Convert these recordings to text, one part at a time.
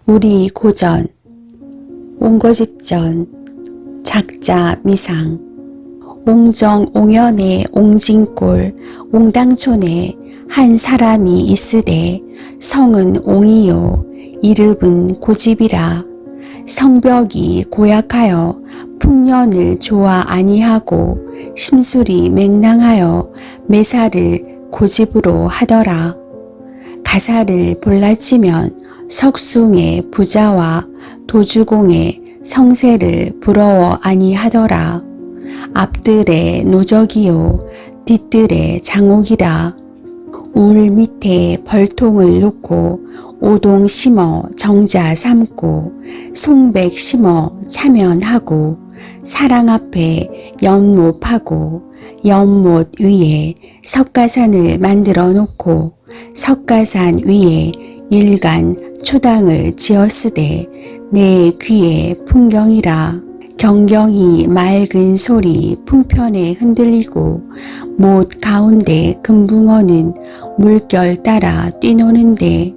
우리 고전 옹거집전 작자 미상 옹정 옹연의 옹진골 옹당촌에 한 사람이 있으되 성은 옹이요 이름은 고집이라. 성벽이 고약하여 풍년을 좋아 아니하고 심술이 맹랑하여 매사를 고집으로 하더라. 가사를 볼라치면 석숭의 부자와 도주공의 성세를 부러워 아니하더라. 앞들의 노적이요 뒤뜰의 장옥이라. 울 밑에 벌통을 놓고 오동 심어 정자 삼고 송백 심어 차면하고 사랑 앞에 연못하고 연못 위에 석가산을 만들어 놓고 석가산 위에 일간 초당을 지었으되 내 귀에 풍경이라. 경경이 맑은 소리 풍편에 흔들리고 못 가운데 금붕어는 물결 따라 뛰노는데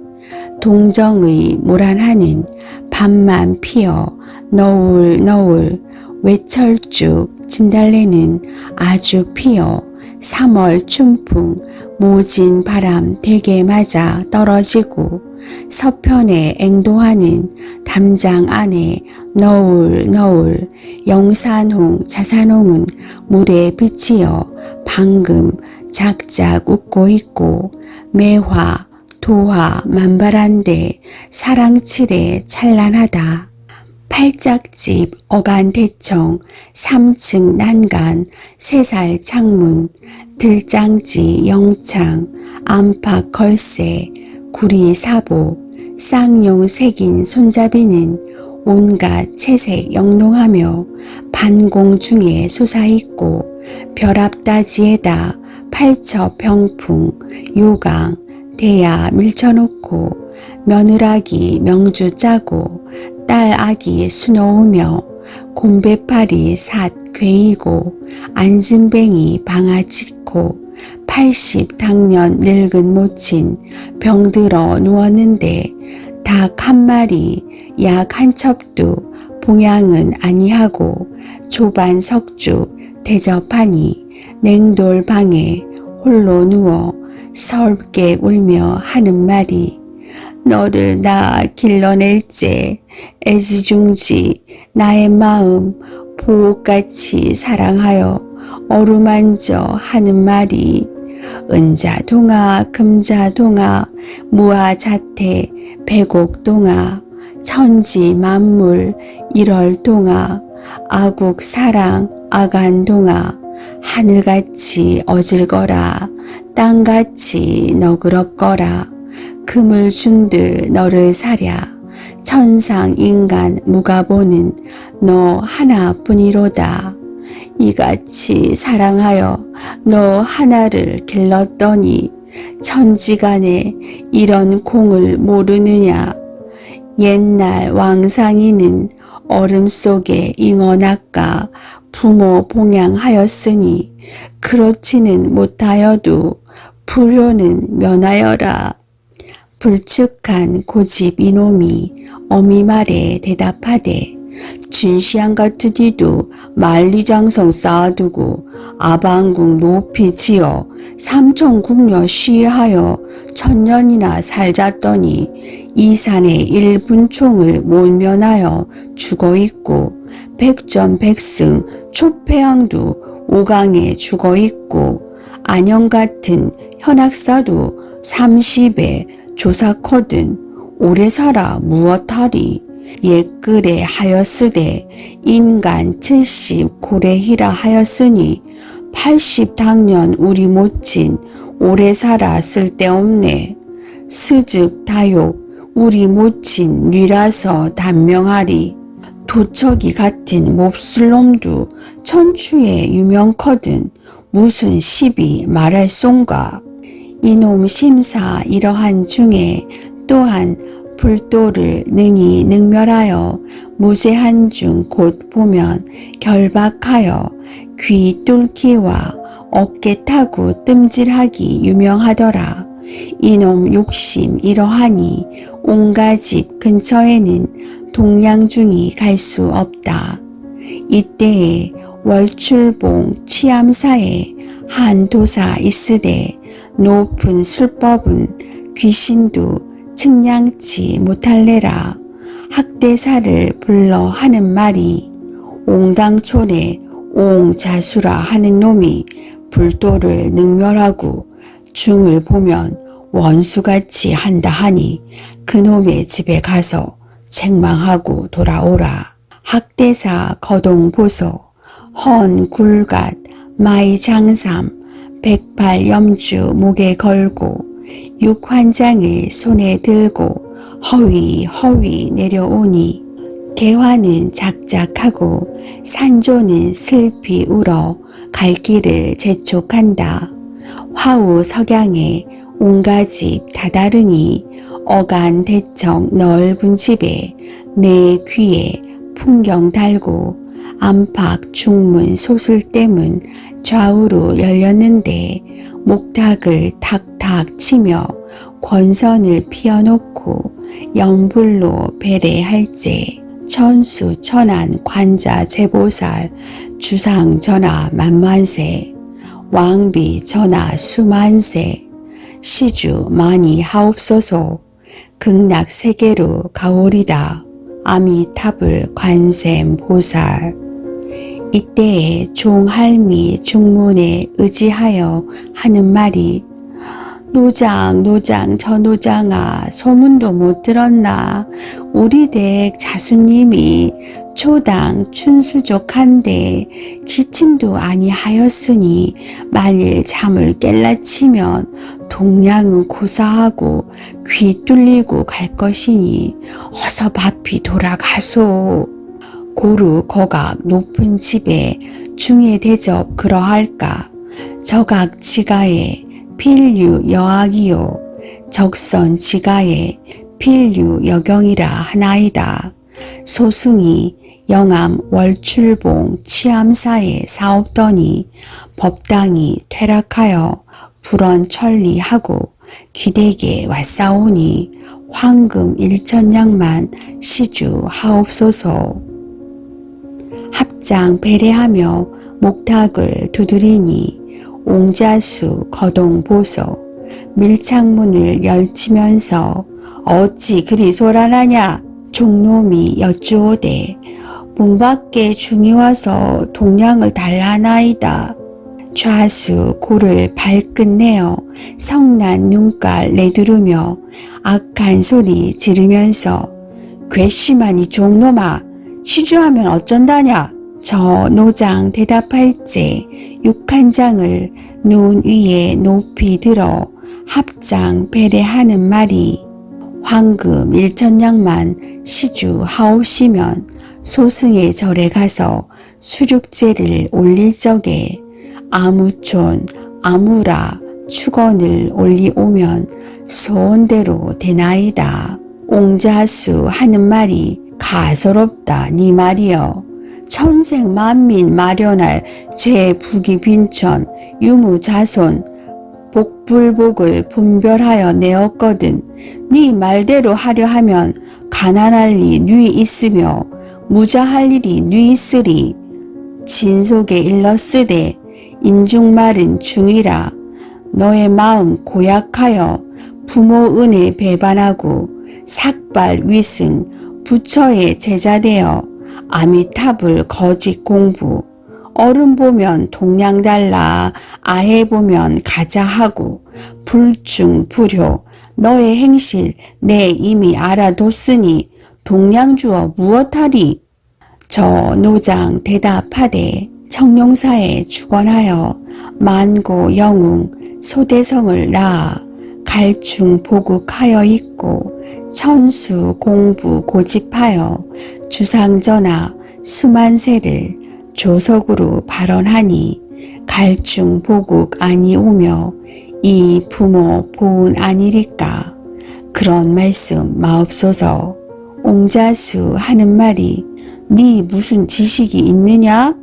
동정의 모란하는 밤만 피어 너울 너울 외철쭉 진달래는 아주 피어 3월 춘풍 모진 바람 되게 맞아 떨어지고 서편에 앵도하는 담장 안에 너울 너울 영산홍 자산홍은 물에 비치어 방금 작작 웃고 있고 매화 도화 만발한데 사랑칠에 찬란하다. 팔짝집 어간대청 3층 난간 3살 창문 들장지 영창 안팎 걸쇠 구리 사복 쌍용 새긴 손잡이는 온갖 채색 영롱하며 반공 중에 솟아있고 벼랍다지에다 팔처 병풍 요강 대야 밀쳐놓고 며느라기 명주 짜고 딸 아기 수놓으며 곰배팔이 삿 괴이고 안진뱅이 방아 찢고 80 당년 늙은 모친 병들어 누웠는데 닭 한 마리 약 한 첩도 봉양은 아니하고 조반 석죽 대접하니 냉돌 방에 홀로 누워 서럽게 울며 하는 말이 너를 낳아 길러낼제 애지중지 나의 마음 보옥같이 사랑하여 어루만져 하는 말이 은자동아 금자동아 무아자태 백옥동아 천지만물 일월동아 아국사랑 아간동아 하늘같이 어질거라 땅같이 너그럽거라 금을 준들 너를 사랴 천상 인간 무가보는 너 하나뿐이로다. 이같이 사랑하여 너 하나를 길렀더니 천지간에 이런 공을 모르느냐. 옛날 왕상이는 얼음 속에 잉어 낚아 부모 봉양하였으니 그렇지는 못하여도 불효는 면하여라. 불축한 고집 이놈이 어미 말에 대답하되 진시황 같으디도 만리장성 쌓아두고 아방궁 높이 지어 삼천궁녀 시하여 천년이나 살잤더니 이 산에 일분총을 못 면하여 죽어있고 백전백승 초패왕도 오강에 죽어있고 안영 같은 현악사도 30에 조사코든 오래 살아 무엇하리. 옛글에 하였으되 인간 70 고래희라 하였으니 80 당년 우리 모친 오래 살아 쓸데없네. 스즉 다욕 우리 모친 뉘라서 단명하리. 도척이 같은 몹쓸놈도 천추에 유명거든 무슨 시비 말할 송가. 이놈 심사 이러한 중에 또한 불도를 능히 능멸하여 무죄한 중 곧 보면 결박하여 귀 뚫기와 어깨 타고 뜸질하기 유명하더라. 이놈 욕심 이러하니 옹가 집 근처에는 동량중이 갈 수 없다. 이때에 월출봉 취암사에 한 도사 있으되 높은 술법은 귀신도 측량치 못할래라. 학대사를 불러 하는 말이 옹당촌에 옹자수라 하는 놈이 불도를 능멸하고 중을 보면 원수같이 한다 하니 그놈의 집에 가서 책망하고 돌아오라. 학대사 거동보소 헌굴갓 마이장삼 백팔염주 목에 걸고 육환장을 손에 들고 허위 내려오니 개화는 작작하고 산조는 슬피 울어 갈 길을 재촉한다. 화우 석양에 온갖 집 다다르니 어간 대청 넓은 집에 내 귀에 풍경 달고 안팎 중문 소슬대문 좌우로 열렸는데 목탁을 탁탁 치며 권선을 피워놓고 영불로 배례할제 천수 천안 관자 제보살 주상 전하 만만세 왕비 전하 수만세 시주 많이 하옵소서 극락 세계로 가오리다. 아미타불 관셈 보살. 이때에 종할미 중문에 의지하여 하는 말이 노장 저 노장아 소문도 못 들었나. 우리 댁 자수님이 초당 춘수족한데 기침도 아니하였으니 만일 잠을 깰라치면 동량은 고사하고 귀 뚫리고 갈 것이니 어서 바삐 돌아가소. 고루 거각 높은 집에 중에 대접 그러할까. 저각 지가에 필류 여학이요 적선 지가에 필류 여경이라 하나이다. 소승이 영암 월출봉 취암사에 사옵더니 법당이 퇴락하여 불언 천리하고 귀대게 왔사오니 황금 1천냥만 시주 하옵소서. 합장 배례하며 목탁을 두드리니 옹자수 거동보소 밀창문을 열치면서 어찌 그리 소란하냐. 종놈이 여쭈오되 문 밖에 중이 와서 동량을 달라나이다. 좌수 고를 발끝내어 성난 눈깔 내두르며 악한 소리 지르면서 괘씸한 이 종놈아 시주하면 어쩐다냐. 저 노장 대답할제 육한장을 눈 위에 높이 들어 합장 배례하는 말이 황금 1천냥만 시주 하옵시면 소승의 절에 가서 수륙제를 올릴 적에 아무촌 아무라 축원을 올리오면 소원대로 되나이다. 옹자수 하는 말이 가소롭다 니 말이여. 천생 만민 마련할 죄부기 빈천 유무자손 복불복을 분별하여 내었거든. 네 말대로 하려 하면 가난할 리 뉘 있으며 무자할 일이 뉘 있으리. 진속에 일렀으되 인중말은 중이라. 너의 마음 고약하여 부모 은혜 배반하고 삭발 위승 부처의 제자되어 아미타불 거짓 공부 어른 보면 동량 달라 아해 보면 가자 하고 불중 불효 너의 행실 내 이미 알아뒀으니 동량 주어 무엇하리. 저 노장 대답하되 청룡사에 축원하여 만고 영웅 소대성을 낳아 갈충 보국하여 있고 천수 공부 고집하여 주상전하 수만세를 조석으로 발언하니 갈충 보국 아니오며 이 부모 보은 아니리까. 그런 말씀 마옵소서. 옹자수 하는 말이 네 무슨 지식이 있느냐.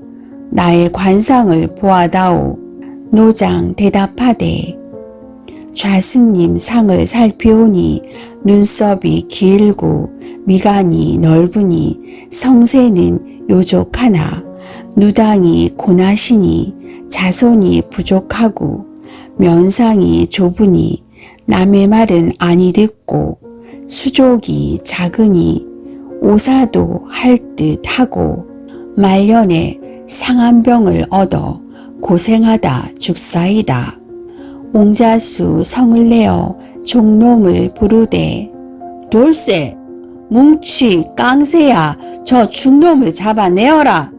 나의 관상을 보아다오. 노장 대답하되 좌스님 상을 살피오니 눈썹이 길고 미간이 넓으니 성세는 요족하나 누당이 고나시니 자손이 부족하고 면상이 좁으니 남의 말은 아니 듣고 수족이 작으니 오사도 할 듯 하고 말년에 상한 병을 얻어 고생하다 죽사이다. 옹자수 성을 내어 종놈을 부르되 돌쇠 뭉치 깡새야 저 죽놈을 잡아내어라.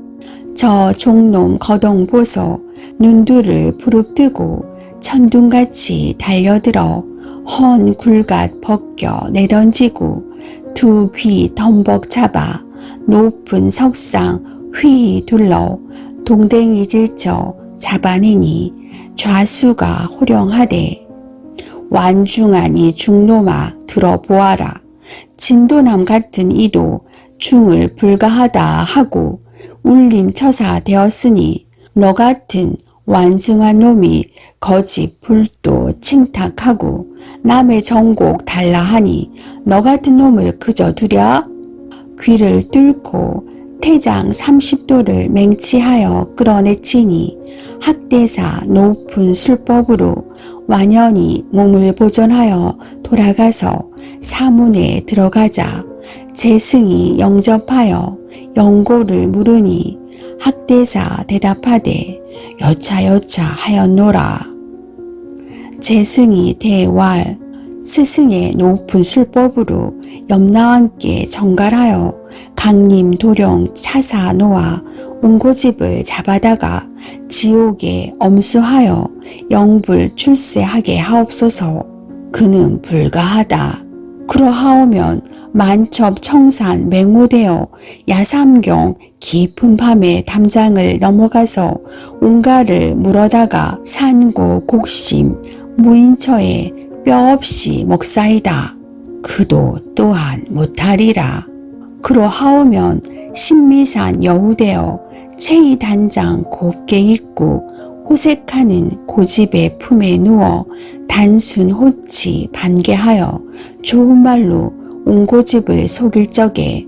저 종놈 거동 보소 눈두를 부릅뜨고 천둥같이 달려들어 헌 굴갓 벗겨 내던지고 두 귀 덤벅 잡아 높은 석상 휘 둘러 동댕이 질쳐 잡아내니 좌수가 호령하되 완중한 이 중놈아 들어보아라. 진도남 같은 이도 중을 불가하다 하고 울림처사 되었으니 너 같은 완중한 놈이 거짓 불도 칭탁하고 남의 정곡 달라 하니 너 같은 놈을 그저 두랴? 귀를 뚫고 태장 30도를 맹치하여 끌어내치니 학대사 높은 술법으로 완연히 몸을 보존하여 돌아가서 사문에 들어가자 재승이 영접하여 영고를 물으니 학대사 대답하되 여차여차 하였노라. 재승이 대왈 스승의 높은 술법으로 염라와 함께 정갈하여 강림 도령 차사 놓아 옹고집을 잡아다가 지옥에 엄수하여 영불 출세하게 하옵소서. 그는 불가하다. 그러하오면 만첩 청산 맹호되어 야삼경 깊은 밤에 담장을 넘어가서 옹가를 물어다가 산고 곡심 무인처에 뼈 없이 먹사이다. 그도 또한 못하리라. 그러하오면 신미산 여우되어 체이 단장 곱게 입고 호색하는 고집의 품에 누워 단순 호치 반개하여 좋은 말로 옹고집을 속일 적에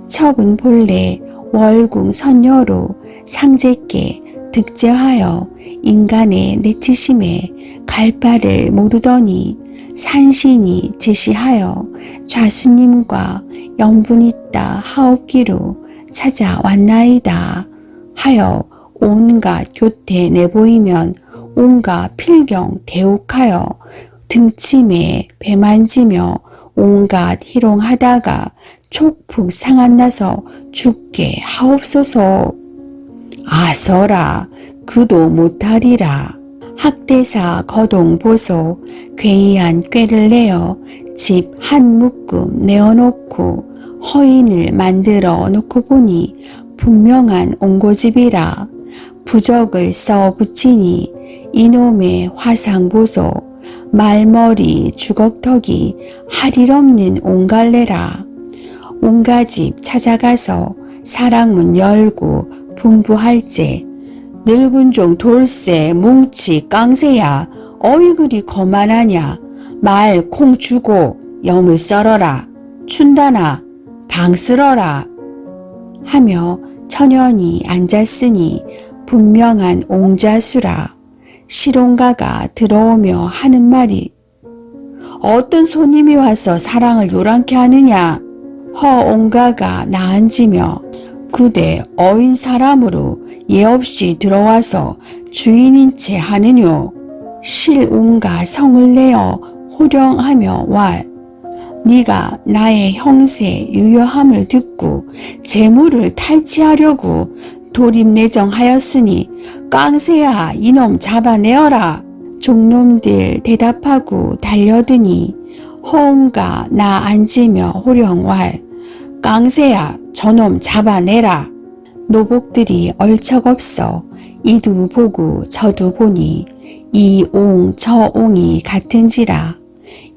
첩은 본래 월궁 선녀로 상제께 득제하여 인간의 내치심에 갈 바를 모르더니 산신이 지시하여 좌수님과 영분 있다 하옵기로 찾아왔나이다 하여 온갖 교태 내보이면 온갖 필경 대혹하여 등침에 배만지며 온갖 희롱하다가 촉푹 상한나서 죽게 하옵소서. 아서라 그도 못하리라. 학대사 거동 보소 괴이한 꾀를 내어 집 한 묶음 내어놓고 허인을 만들어 놓고 보니 분명한 옹고집이라. 부적을 써 붙이니 이놈의 화상 보소 말머리 주걱턱이 할일 없는 옹갈래라. 옹가집 찾아가서 사랑문 열고 분부할제 늙은 종 돌쇠 뭉치 깡새야 어이 그리 거만하냐. 말 콩 주고 염을 썰어라. 춘다나 방 쓸어라 하며 천연히 앉았으니 분명한 옹자수라. 실옹가가 들어오며 하는 말이 어떤 손님이 와서 사랑을 요란케 하느냐. 허옹가가 나앉으며 그대 어인 사람으로 예 없이 들어와서 주인인 채 하느뇨. 실옹가 성을 내어 호령하며 왈 네가 나의 형세 유효함을 듣고 재물을 탈취하려고 돌입내정하였으니 깡새야 이놈 잡아내어라. 종놈들 대답하고 달려드니 허옹가 나 앉으며 호령왈 깡새야 저놈 잡아내라. 노복들이 얼척없어 이도 보고 저도 보니 이 옹 저 옹이 같은지라.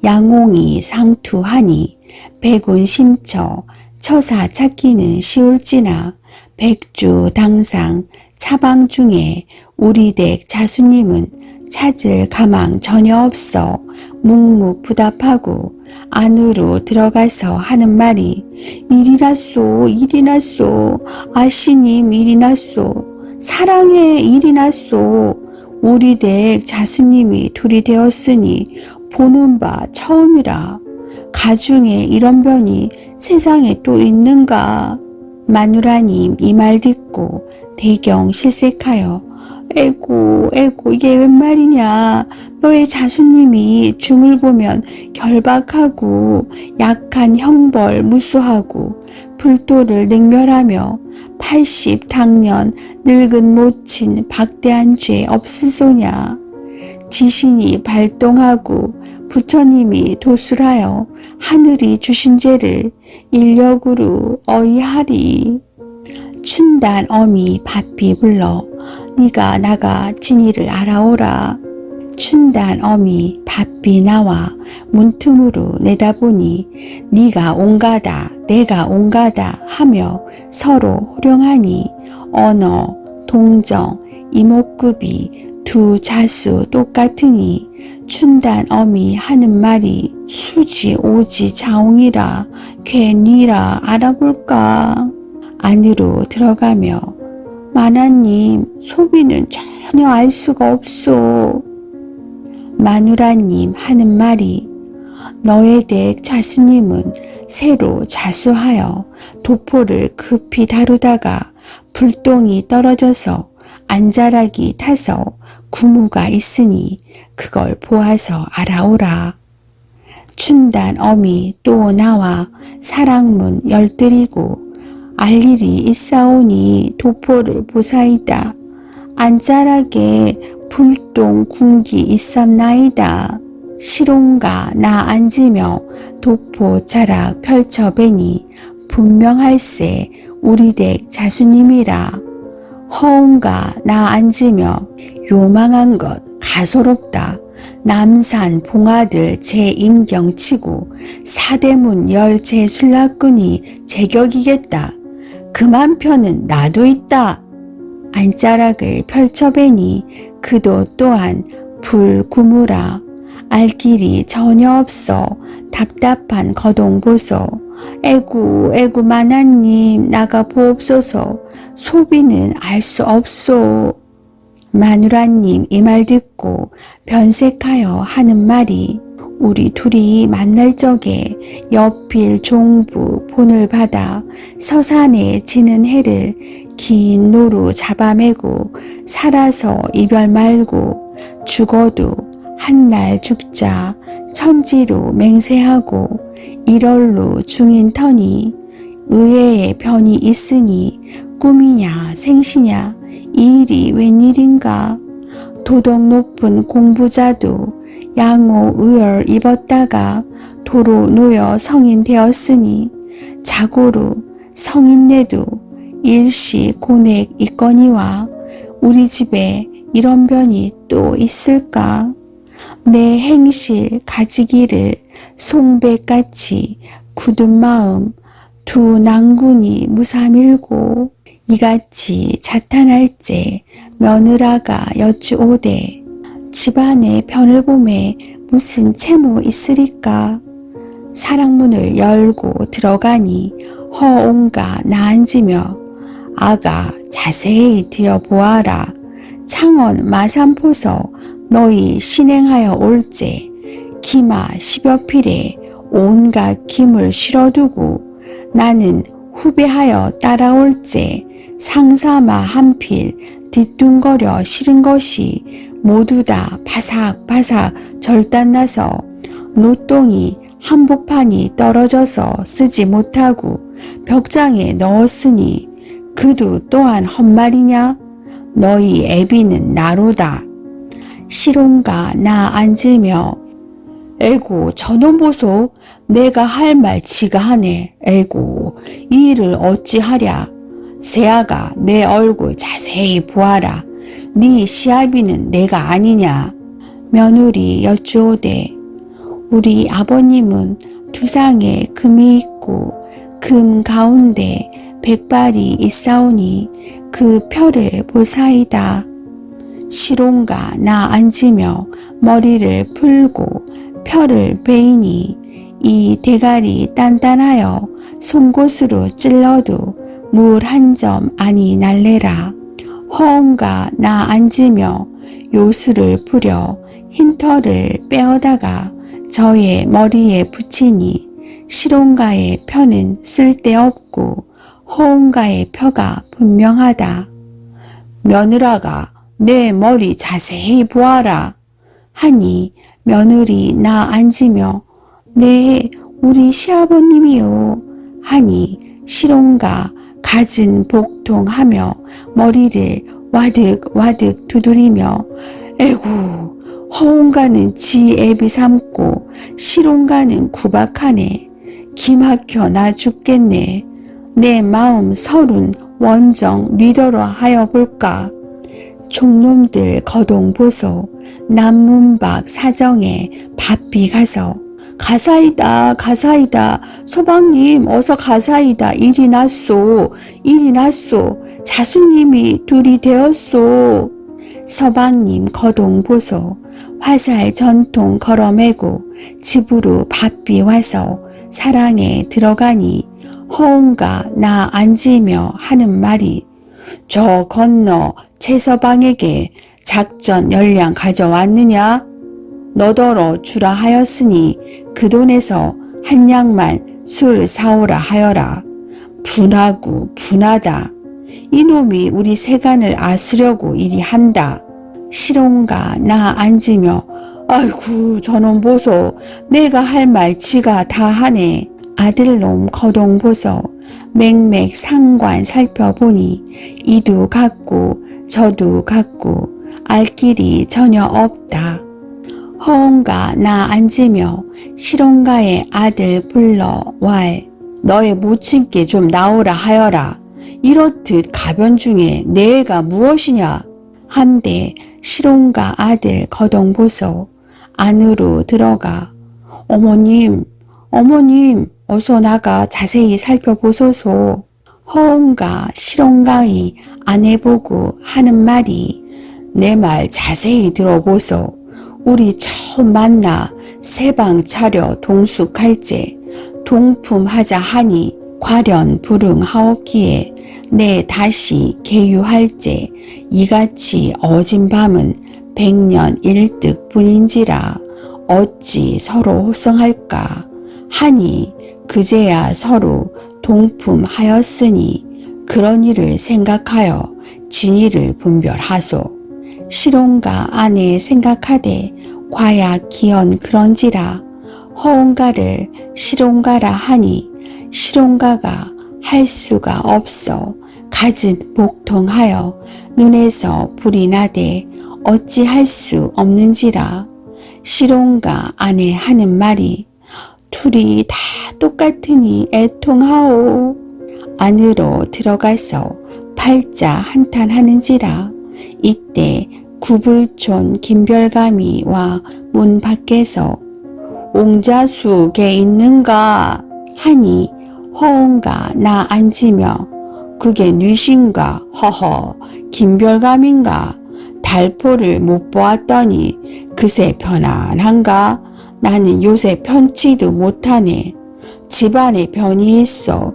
양옹이 상투하니 백운 심처 처사 찾기는 쉬울지나 백주 당상 차방 중에 우리 댁 자수님은 찾을 가망 전혀 없어 묵묵부답하고 안으로 들어가서 하는 말이 일이났소 아씨님 일이났소 사랑해 일이났소 우리 댁 자수님이 둘이 되었으니 보는 바 처음이라 가중에 이런 변이 세상에 또 있는가. 마누라님 이 말 듣고 대경 실색하여 에고 이게 웬 말이냐. 너의 자수님이 중을 보면 결박하고 약한 형벌 무수하고 불도를 능멸하며 80 당년 늙은 모친 박대한 죄 없으소냐. 지신이 발동하고 부처님이 도술하여 하늘이 주신 죄를 인력으로 어이하리. 춘단 어미 바삐 불러 네가 나가 진이를 알아오라. 춘단 어미 바삐 나와 문틈으로 내다보니 네가 온가다 내가 온가다 하며 서로 호령하니 언어 동정 이목구비 두 자수 똑같으니 춘단 어미 하는 말이 수지 오지 자옹이라 괜히라 알아볼까. 안으로 들어가며 마나님 소비는 전혀 알 수가 없소. 마누라님 하는 말이 너의 댁 자수님은 새로 자수하여 도포를 급히 다루다가 불똥이 떨어져서 안자락이 타서 구무가 있으니 그걸 보아서 알아오라. 춘단 어미 또 나와 사랑문 열드리고 알 일이 있사오니 도포를 보사이다. 안자락에 불똥 군기 있삼나이다. 시롱가 나 앉으며 도포 자락 펼쳐배니 분명할세 우리 댁 자수님이라. 허운가 나 앉으며 요망한 것 가소롭다. 남산 봉아들 제임경치고 사대문 열 제술락군이 제격이겠다. 그만 편은 나도 있다. 안자락을 펼쳐배니 그도 또한 불구무라. 알 길이 전혀 없어 답답한 거동보소. 에구 마나님 나가 보옵소서. 소비는 알 수 없소. 마누라님 이 말 듣고 변색하여 하는 말이 우리 둘이 만날 적에 옆일 종부 본을 받아 서산에 지는 해를 긴 노루 잡아매고 살아서 이별 말고 죽어도 한날 죽자 천지로 맹세하고 일월로 중인 터니 의외의 변이 있으니 꿈이냐 생시냐 이 일이 웬일인가. 도덕 높은 공부자도 양호 의열 입었다가 도로 놓여 성인 되었으니 자고로 성인내도 일시 고넥 있거니와 우리 집에 이런 변이 또 있을까. 내 행실 가지기를 송백같이 굳은 마음 두 낭군이 무사밀고 이같이 자탄할제 며느라가 여쭈오되 집안에 변을 봄에 무슨 채무 있으리까. 사랑문을 열고 들어가니 허옹가 나 앉으며 아가 자세히 들여보아라. 창원 마산포서 너희 신행하여 올제 기마 10여 필에 온갖 김을 실어두고 나는 후배하여 따라올제 상사마 한 필 뒤뚱거려 실은 것이 모두 다 바삭바삭 절단나서 노똥이 한복판이 떨어져서 쓰지 못하고 벽장에 넣었으니 그도 또한 헛말이냐. 너희 애비는 나로다. 시롱가 나 앉으며 에고 저놈 보소. 내가 할 말 지가 하네. 에고 이 일을 어찌하랴. 새아가 내 얼굴 자세히 보아라. 네 시아비는 내가 아니냐. 며느리 여쭈오되 우리 아버님은 두상에 금이 있고 금 가운데 백발이 있사오니 그 표를 보사이다. 시롱가 나 앉으며 머리를 풀고 펴를 베이니 이 대가리 단단하여 송곳으로 찔러도 물 한 점 아니 날래라. 허옹가 나 앉으며 요술을 부려 흰 털을 빼어다가 저의 머리에 붙이니 시롱가의 펴는 쓸데없고 허옹가의 펴가 분명하다. 며느라가 내 머리 자세히 보아라 하니 며느리 나 앉으며 네 우리 시아버님이요 하니 시롱가 갖은 복통하며 머리를 와득와득 두드리며 에고 허옹가는 지 애비 삼고 시롱가는 구박하네. 기막혀 나 죽겠네. 내 마음 서른 원정 리더로 하여 볼까. 촌놈들 거동보소 남문박 사정에 바삐 가서 가사이다 가사이다 서방님 어서 가사이다 일이 났소 일이 났소 자수님이 둘이 되었소. 서방님 거동보소 화살 전통 걸어매고 집으로 바삐 와서 사랑에 들어가니 허옹가 나 앉으며 하는 말이 저 건너 최서방에게 작전 열량 가져왔느냐? 너더러 주라 하였으니 그 돈에서 한 양만 술 사오라 하여라. 분하고 분하다. 이놈이 우리 세간을 아수려고 이리 한다. 시롱가 나 앉으며 아이고 저놈 보소 내가 할 말 지가 다 하네. 아들놈 거동 보소 맹맥 상관 살펴보니 이도 같고 저도 같고 알 길이 전혀 없다. 허옹가 나 앉으며 시롱가의 아들 불러 왈 너의 모친께 좀 나오라 하여라. 이렇듯 가변 중에 내 애가 무엇이냐 한데 시롱가 아들 거동보소 안으로 들어가 어머님 어서 나가 자세히 살펴보소서. 허옹가 시롱가의 아내 보고 하는 말이 내 말 자세히 들어보소. 우리 처음 만나 새방 차려 동숙할제 동품하자 하니 과련 불응하옵기에 내 다시 계유할제 이같이 어진 밤은 100년 일득 뿐인지라 어찌 서로 호성할까 하니 그제야 서로 동품하였으니 그런 일을 생각하여 진의를 분별하소. 시롱가 아내 생각하되 과야 기연 그런지라 허옹가를 시롱가라 하니 시롱가가 할 수가 없어 갖은 복통하여 눈에서 불이 나되 어찌할 수 없는지라. 시롱가 아내 하는 말이 둘이 다 똑같으니 애통하오. 안으로 들어가서 팔자 한탄하는지라. 이때 구불촌 김별감이 와 문 밖에서 옹자수 개 있는가 하니 허옹가 나 앉으며 그게 뉘신가 허허 김별감인가 달포를 못 보았더니 그새 편안한가 나는 요새 편치도 못하네. 집안에 변이 있어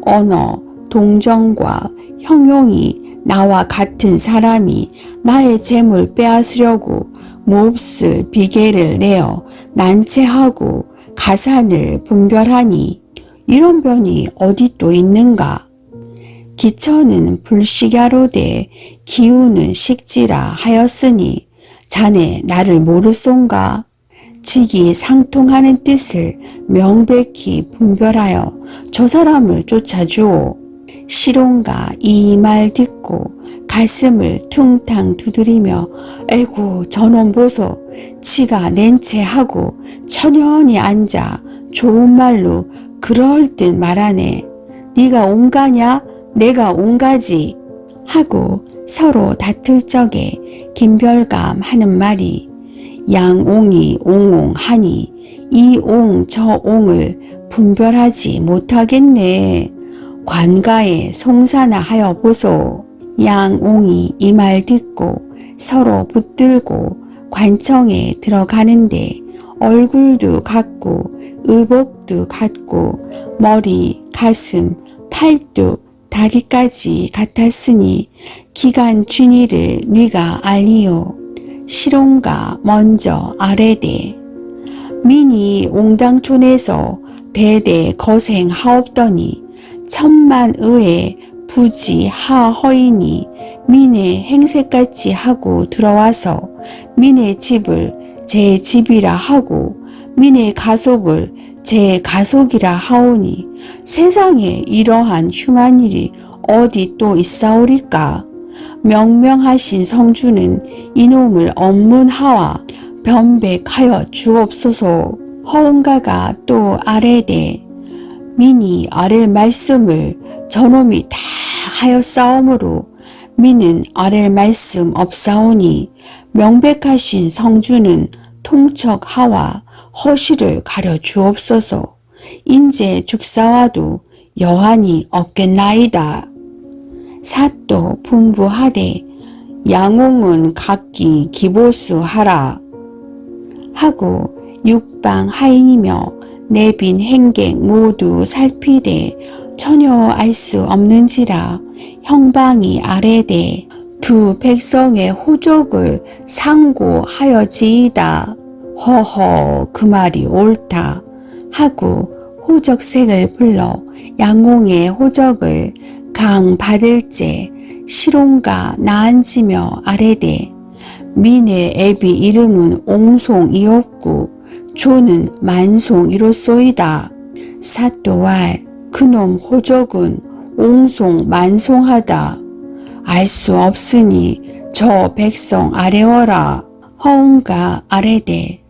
언어 동정과 형용이 나와 같은 사람이 나의 재물 빼앗으려고 몹쓸 비계를 내어 난체하고 가산을 분별하니 이런 변이 어디 또 있는가. 기천은 불식야로되 기우는 식지라 하였으니 자네 나를 모르소인가. 직이 상통하는 뜻을 명백히 분별하여 저 사람을 쫓아주오. 시롱가 이 말 듣고 가슴을 퉁탕 두드리며 에고 저놈 보소 지가 낸체하고 천연히 앉아 좋은 말로 그럴 듯 말하네. 네가 온가냐 내가 온가지 하고 서로 다툴 적에 김별감 하는 말이 양옹이 옹옹하니 이 옹 저 옹을 분별하지 못하겠네. 관가에 송사나 하여 보소. 양옹이 이 말 듣고 서로 붙들고 관청에 들어가는데 얼굴도 같고 의복도 같고 머리, 가슴, 팔뚝, 다리까지 같았으니 기간 쥐니를 네가 알리오. 시롱가 먼저 아래되 민이 옹당촌에서 대대 거생하옵더니 천만의에 부지 하허이니 민의 행색같이 하고 들어와서 민의 집을 제 집이라 하고 민의 가속을 제 가속이라 하오니 세상에 이러한 흉한 일이 어디 또 있사오리까. 명명하신 성주는 이놈을 업문하와 변백하여 주옵소서. 허온가가 또 아래되 민이 아랠 말씀을 저놈이 다 하였사오므로 민은 아랠 말씀 없사오니 명백하신 성주는 통척하와 허실을 가려 주옵소서. 인제 죽사와도 여한이 없겠나이다. 사또 분부하되 양홍은 각기 기보수하라 하고 육방 하인이며 내빈 행객 모두 살피되 전혀 알 수 없는지라 형방이 아래되 두 백성의 호적을 상고하여지이다. 허허 그 말이 옳다 하고 호적색을 불러 양홍의 호적을 강 받을째 시롱가 나앉으며 아래되 민의 애비 이름은 옹송이었고 조는 만송이로소이다. 사또왈 그놈 호적은 옹송 만송하다. 알 수 없으니 저 백성 아래어라. 허운가 아래되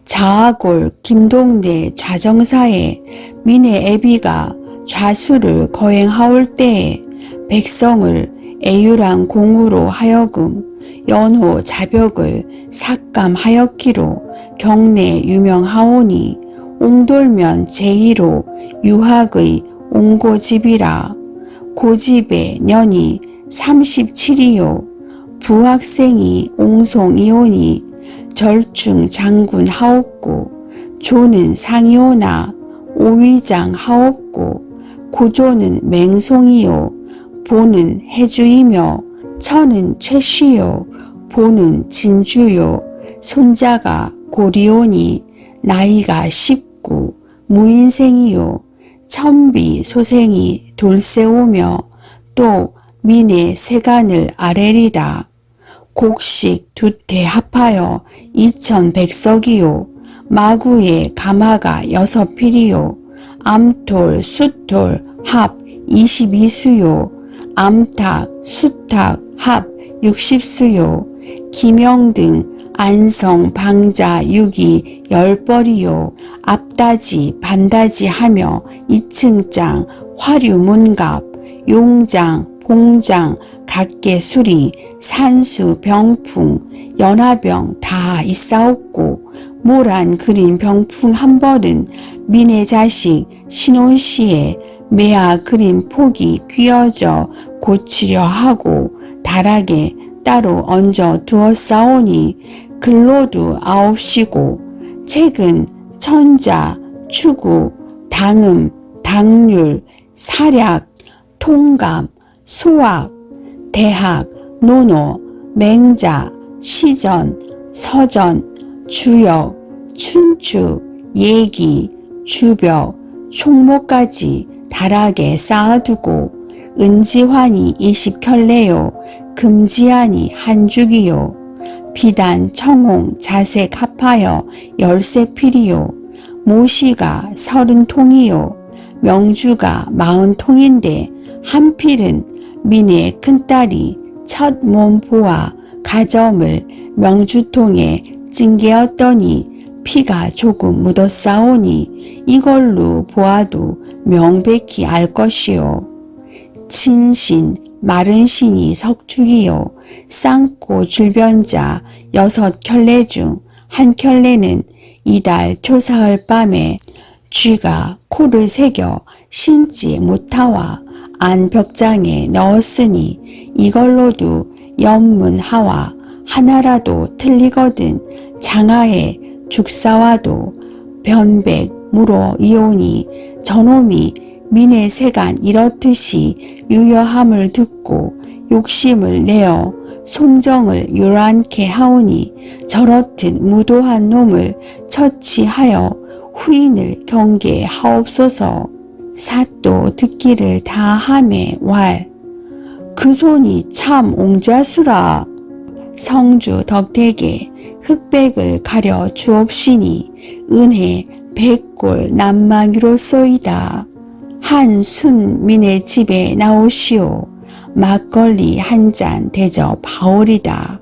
자하골 김동대 좌정사에 민의 애비가 좌수를 거행하올 때에 백성을 애유랑 공으로 하여금 연호 자벽을 삭감하였기로 경내 유명하오니 옹돌면 제1호 유학의 옹고집이라. 고집의 년이 37이요 부학생이 옹송이오니 절충 장군 하옵고 조는 상이오나 오위장 하옵고 고조는 맹송이요 보는 해주이며 처는 최씨요 보는 진주요 손자가 고리오니 나이가 19 무인생이요 천비 소생이 돌세오며 또 민의 세간을 아래리다. 곡식 두태 합하여 2100석이요 마구의 가마가 6필이요 암톨 수톨 합 22수요 암탁 수탁 합 60수요 기명등 안성 방자 육이 10벌이요 앞다지 반다지 하며 2층장 화류문갑 용장 봉장 각계 수리 산수 병풍 연화병 다 있사옵고 모란 그린 병풍 한 벌은 민의 자식 신혼시에 매아 그린 폭이 끼어져 고치려 하고 다락에 따로 얹어 두었사오니 근로도 9시고 책은 천자, 추구, 당음, 당률, 사략, 통감, 소학, 대학, 논어, 맹자, 시전, 서전, 주역, 춘추, 예기, 주벽, 총목까지 다락에 쌓아두고 은지환이 20켤레요 금지환이 한 죽이요 비단 청홍 자색 합하여 13필이요 모시가 30통이요 명주가 40통인데 한 필은 민의 큰딸이 첫 몸보아 가점을 명주통에 찡개었더니 피가 조금 묻었사오니 이걸로 보아도 명백히 알 것이요. 친신 마른 신이 석죽이요 쌍코 줄변자 6켤레 중 한 켤레는 이달 초사흘 밤에 쥐가 코를 새겨 신지 못하와 안 벽장에 넣었으니 이걸로도 연문하와 하나라도 틀리거든 장하에 죽사와도 변백 물어 이오니 저놈이 민의 세간 이렇듯이 유여함을 듣고 욕심을 내어 송정을 요란케 하오니 저렇듯 무도한 놈을 처치하여 후인을 경계하옵소서. 사또 듣기를 다하매 왈 그 손이 참 옹자수라. 성주 덕택에 흑백을 가려 주옵시니 은혜 백골 남막이로소이다. 한 순민의 집에 나오시오. 막걸리 한 잔 대접하오리다.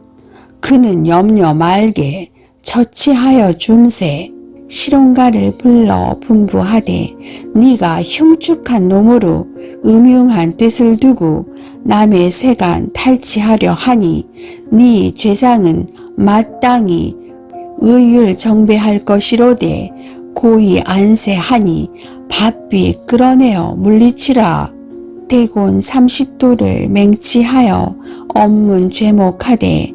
그는 염려 말게 처치하여 줌세. 실온가를 불러 분부하되 네가 흉측한 놈으로 음흉한 뜻을 두고 남의 세간 탈취하려 하니 네 죄상은 마땅히 의율 정배할 것이로되 고이 안세하니 바삐 끌어내어 물리치라. 대곤 30도를 맹치하여 업문 죄목하되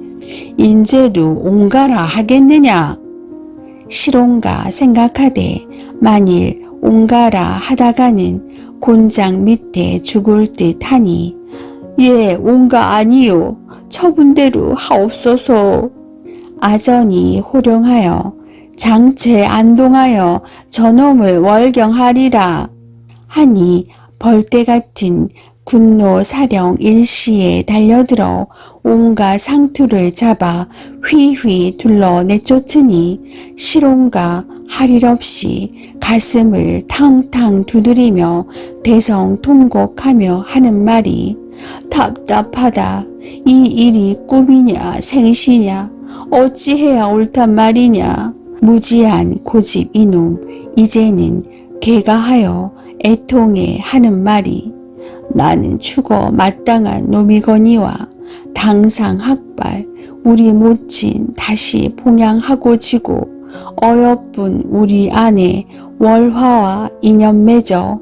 인제도 옹가라 하겠느냐. 실온가 생각하되 만일 옹가라 하다가는 곤장 밑에 죽을 듯 하니 예 옹가 아니요 처분대로 하옵소서. 아전이 호령하여 장체 안동하여 저놈을 월경하리라 하니 벌떼 같은 군노 사령 일시에 달려들어 온갖 상투를 잡아 휘휘 둘러 내쫓으니 실온가 할 일 없이 가슴을 탕탕 두드리며 대성통곡하며 하는 말이 답답하다. 이 일이 꿈이냐 생시냐 어찌해야 옳단 말이냐. 무지한 고집 이놈 이제는 개가하여 애통해 하는 말이 나는 죽어 마땅한 놈이거니와 당상 학발 우리 모친 다시 봉양하고 지고 어여쁜 우리 아내 월화와 인연 맺어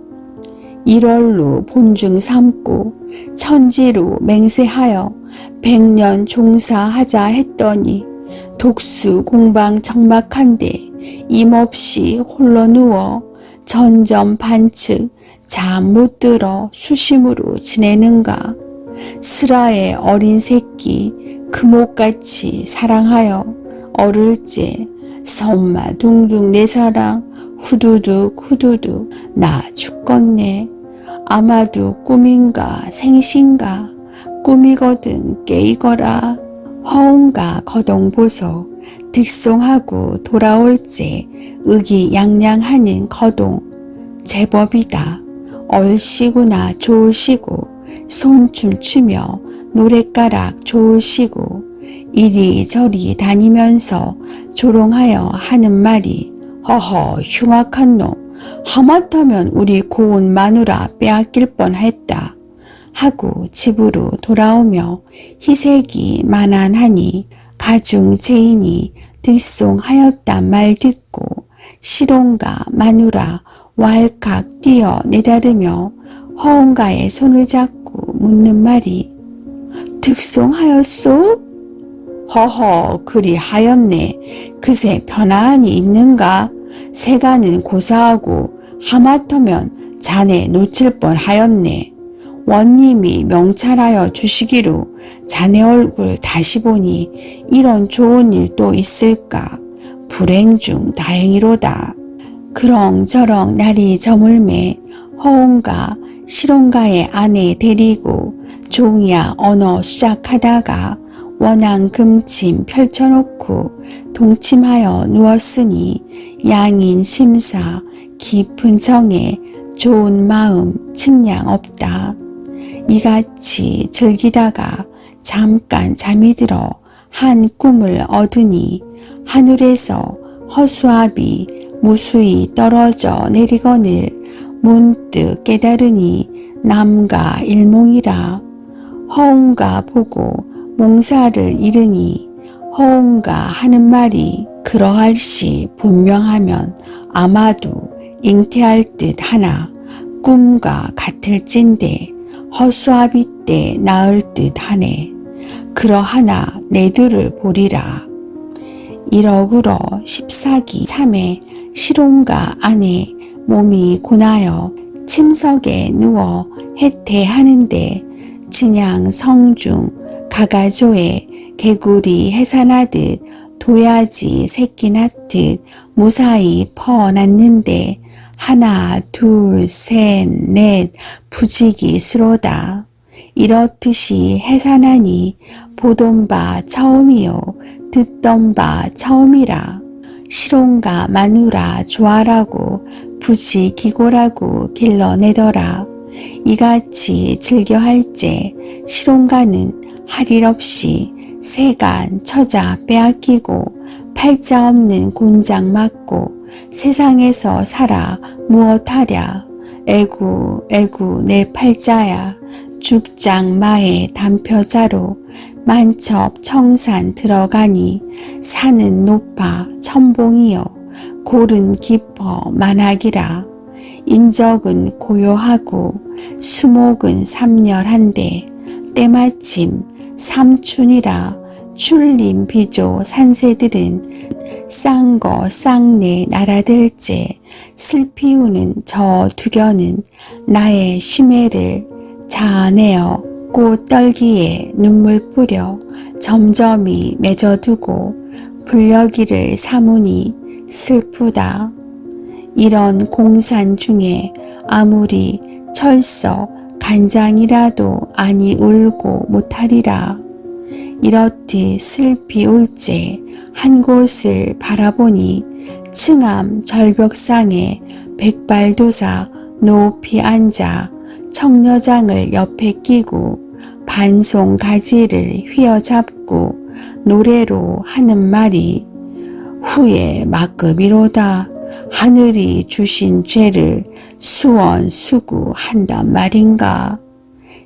일월로 본중 삼고 천지로 맹세하여 100년 종사하자 했더니 독수 공방 적막한데 임없이 홀로 누워 전점 반측 잠 못 들어 수심으로 지내는가. 스라의 어린 새끼 금옥같이 사랑하여 어를째 섬마 둥둥 내 사랑 후두둑 후두둑 나 죽겠네. 아마도 꿈인가 생신가 꿈이거든 깨이거라. 허운가 거동보소 득송하고 돌아올째 의기양양하는 거동 제법이다. 얼씨구나 좋으시고 손춤 추며 노랫가락 좋으시고 이리저리 다니면서 조롱하여 하는 말이 허허 흉악한 놈 하마터면 우리 고운 마누라 빼앗길 뻔했다 하고 집으로 돌아오며 희색이 만안하니 가중 제인이 득송하였단 말 듣고 실온가 마누라 왈칵 뛰어 내다르며 허온가의 손을 잡고 묻는 말이 득송하였소? 허허 그리 하였네. 그새 편안히 있는가? 세간은 고사하고 하마터면 자네 놓칠 뻔하였네. 원님이 명찰하여 주시기로 자네 얼굴 다시 보니 이런 좋은 일도 있을까? 불행 중 다행이로다. 그렁저렁 날이 저물매 허온가 실온가의 아내 데리고 종야 언어 수작하다가 원앙 금침 펼쳐놓고 동침하여 누웠으니 양인 심사 깊은 정에 좋은 마음 측량 없다. 이같이 즐기다가 잠깐 잠이 들어 한 꿈을 얻으니 하늘에서 허수아비 무수히 떨어져 내리거늘 문득 깨달으니 남가 일몽이라. 허온가 보고 몽사를 이르니 허온가 하는 말이 그러할 시 분명하면 아마도 잉태할 듯 하나 꿈과 같을진데 허수아비 때 나을 듯 하네. 그러하나 내두를 보리라. 이러구러 14기 참에 실온가 안에 몸이 고나여 침석에 누워 해태하는데 진양 성중 가가조에 개구리 해산하듯 도야지 새끼 낳듯 무사히 퍼났는데 하나 둘 셋 넷 부지기 수로다. 이렇듯이 해산하니 보던 바 처음이요 듣던 바 처음이라. 실온가 마누라 좋아라고 부지기고라고 길러내더라. 이같이 즐겨할제 실온가는 할 일 없이 세간 처자 빼앗기고 팔자 없는 곤장 맞고 세상에서 살아 무엇하랴. 에구 내 팔자야. 죽장마의 단표자로 만첩 청산 들어가니 산은 높아 천봉이여 골은 깊어 만학이라. 인적은 고요하고 수목은 삼열한데 때마침 삼춘이라. 출림 비조 산새들은 쌍거 쌍내 날아들제 슬피우는 저 두견은 나의 심해를 자아내어 꽃 떨기에 눈물 뿌려 점점이 맺어두고 불려기를 사무니 슬프다. 이런 공산 중에 아무리 철석 간장이라도 아니 울고 못하리라. 이렇듯 슬피 울제 한 곳을 바라보니 층암 절벽상에 백발도사 높이 앉아 청려장을 옆에 끼고 반송 가지를 휘어잡고 노래로 하는 말이 후에 막급이로다. 하늘이 주신 죄를 수원수구한단 말인가.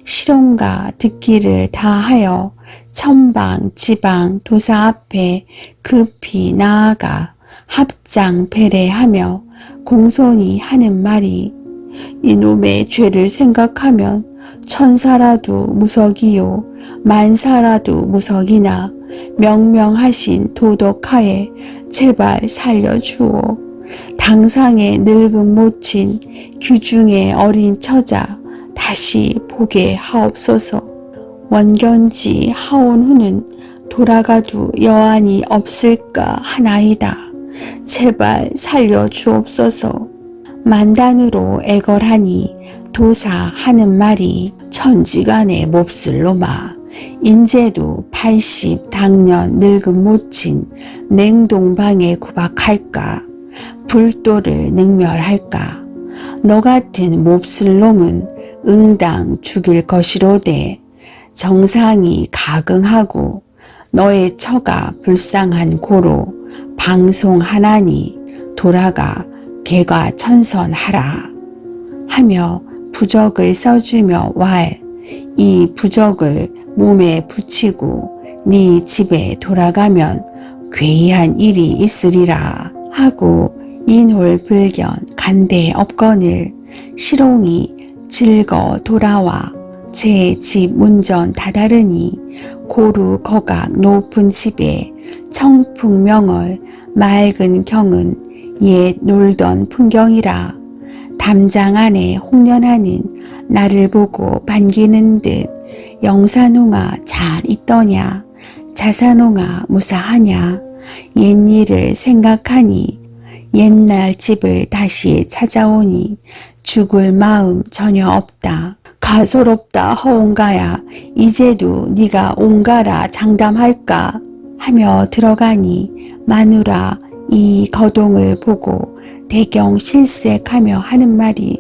실온가 듣기를 다하여 천방 지방 도사 앞에 급히 나아가 합장 배례하며 공손히 하는 말이 이놈의 죄를 생각하면 천사라도 무석이요 만사라도 무석이나 명명하신 도덕하에 제발 살려주오. 당상의 늙은 모친 규중의 어린 처자 다시 보게 하옵소서. 원견지 하온 후는 돌아가도 여한이 없을까 하나이다. 제발 살려주옵소서. 만단으로 애걸하니 도사 하는 말이 천지간의 몹쓸 놈아. 인제도 80 당년 늙은 모친 냉동방에 구박할까. 불도를 능멸할까. 너 같은 몹쓸 놈은 응당 죽일 것이로되 정상이 가긍하고 너의 처가 불쌍한 고로 방송하나니 돌아가 개과천선하라 하며 부적을 써주며 왈 이 부적을 몸에 붙이고 네 집에 돌아가면 괴이한 일이 있으리라 하고 인홀불견 간대 업건을 실옹이 즐거 돌아와 제 집 문전 다다르니 고루 거각 높은 집에 청풍명월 맑은 경은 옛 놀던 풍경이라. 담장 안에 홍련하는 나를 보고 반기는 듯 영산홍아 잘 있더냐. 자산홍아 무사하냐. 옛일을 생각하니 옛날 집을 다시 찾아오니 죽을 마음 전혀 없다. 가소롭다 허온가야. 이제도 네가 온가라 장담할까 하며 들어가니 마누라 이 거동을 보고 대경 실색하며 하는 말이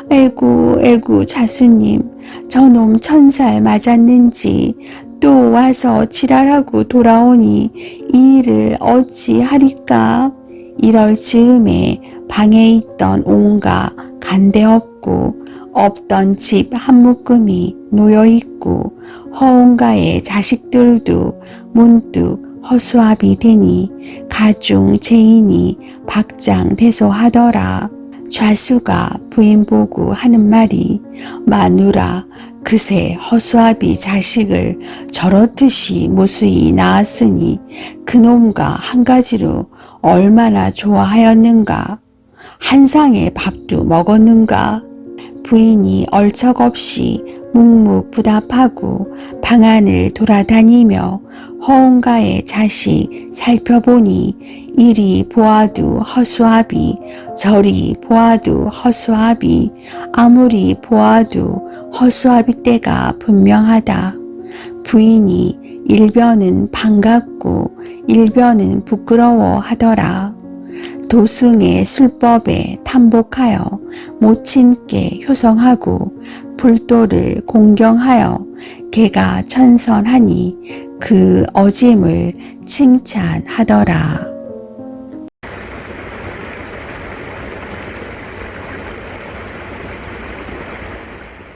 에구 자수님 저놈 1000살 맞았는지 또 와서 지랄하고 돌아오니 이 일을 어찌하리까. 이럴 즈음에 방에 있던 온가 간데없고 없던 집 한 묶음이 놓여있고 허온가의 자식들도 문득 허수아비 되니 가중 제인이 박장대소하더라. 좌수가 부인 보고 하는 말이 마누라 그새 허수아비 자식을 저렇듯이 무수히 낳았으니 그놈과 한 가지로 얼마나 좋아하였는가. 한 상의 밥도 먹었는가. 부인이 얼척없이 묵묵부답하고 방 안을 돌아다니며 허언가의 자식 살펴보니 이리 보아도 허수아비 저리 보아도 허수아비 아무리 보아도 허수아비 때가 분명하다. 부인이 일변은 반갑고 일변은 부끄러워 하더라. 도승의 술법에 탐복하여 모친께 효성하고 불도를 공경하여 개가 천선하니 그 어짐을 칭찬하더라.